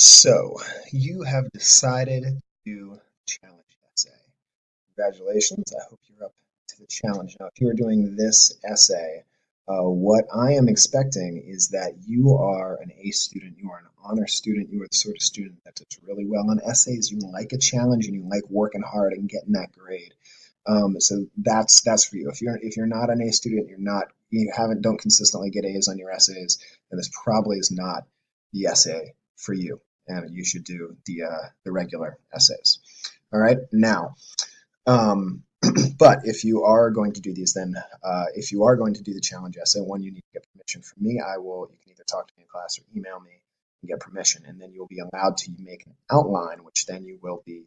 So, you have decided to challenge essay. Congratulations. I hope you're up to the challenge. Now, if you're doing this essay, what I am expecting is that you are an A student, you are an honor student, you are the sort of student that does really well on essays. You like a challenge and you like working hard and getting that grade. So that's for you. If you're not an A student, don't consistently get A's on your essays, then this probably is not the essay for you, and you should do the regular essays. All right, now, but if you are going to do these, then if you are going to do the challenge essay, one, you need to get permission from me. You can either talk to me in class or email me and get permission, and then you'll be allowed to make an outline, which then you will be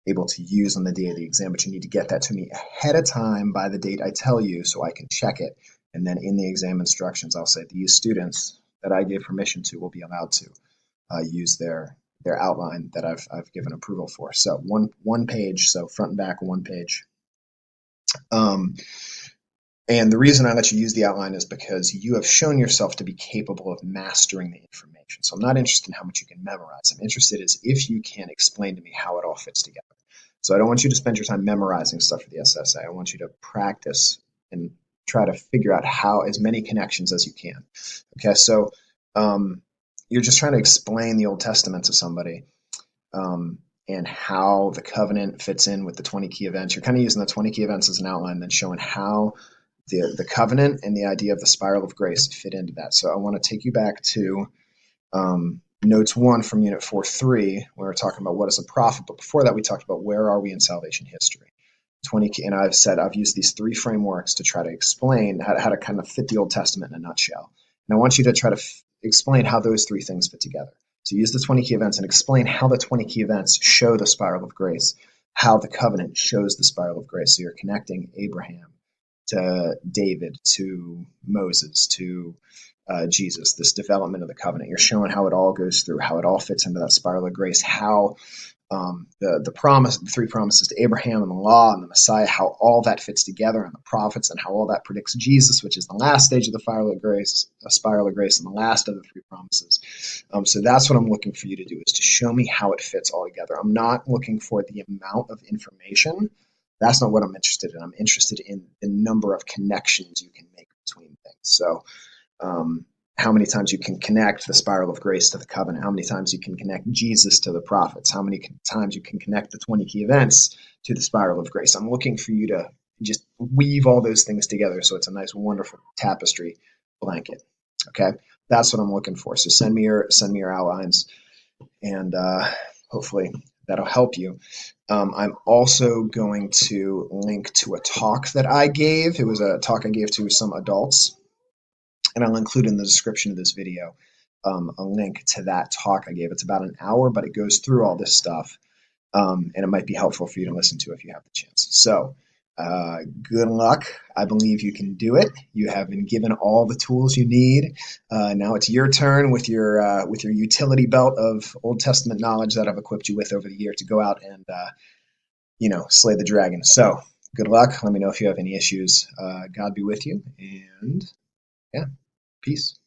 able to use on the day of the exam, but you need to get that to me ahead of time by the date I tell you so I can check it. And then in the exam instructions, I'll say these students that I gave permission to will be allowed to use their outline that I've given approval for. So one page, so front and back, one page. And the reason I let you use the outline is because you have shown yourself to be capable of mastering the information. So I'm not interested in how much you can memorize. I'm interested is if you can explain to me how it all fits together. So I don't want you to spend your time memorizing stuff for the SSA. I want you to practice and try to figure out how as many connections as you can. Okay, so you're just trying to explain the Old Testament to somebody and how the covenant fits in with the 20 key events. You're kind of using the 20 key events as an outline, then showing how the covenant and the idea of the spiral of grace fit into that. So I want to take you back to notes 1 from Unit 4.3, where we're talking about what is a prophet. But before that, we talked about where are we in salvation history. And I've used these 3 frameworks to try to explain how to kind of fit the Old Testament in a nutshell. And I want you to try to explain how those 3 things fit together. So use the 20 key events and explain how the 20 key events show the spiral of grace, how the covenant shows the spiral of grace. So you're connecting Abraham to David, to Moses, to Jesus, this development of the covenant. You're showing how it all goes through, how it all fits into that spiral of grace, how the 3 promises to Abraham and the law and the Messiah, how all that fits together, and the prophets, and how all that predicts Jesus, which is the last stage of the spiral of grace, and the last of the 3 promises. So that's what I'm looking for you to do, is to show me how it fits all together. I'm not looking for the amount of information. That's not what I'm interested in. I'm interested in the number of connections you can make between things. So how many times you can connect the spiral of grace to the covenant, how many times you can connect Jesus to the prophets, how many times you can connect the 20 key events to the spiral of grace. I'm looking for you to just weave all those things together so it's a nice, wonderful tapestry blanket. Okay, that's what I'm looking for. So send me your outlines, and hopefully that'll help you. I'm also going to link to a talk that I gave. It was a talk I gave to some adults, and I'll include in the description of this video a link to that talk I gave. It's about an hour, but it goes through all this stuff, and it might be helpful for you to listen to if you have the chance. So good luck. I believe you can do it. You have been given all the tools you need. Now it's your turn with your utility belt of Old Testament knowledge that I've equipped you with over the year to go out and slay the dragon. So good luck. Let me know if you have any issues. God be with you, and yeah, peace.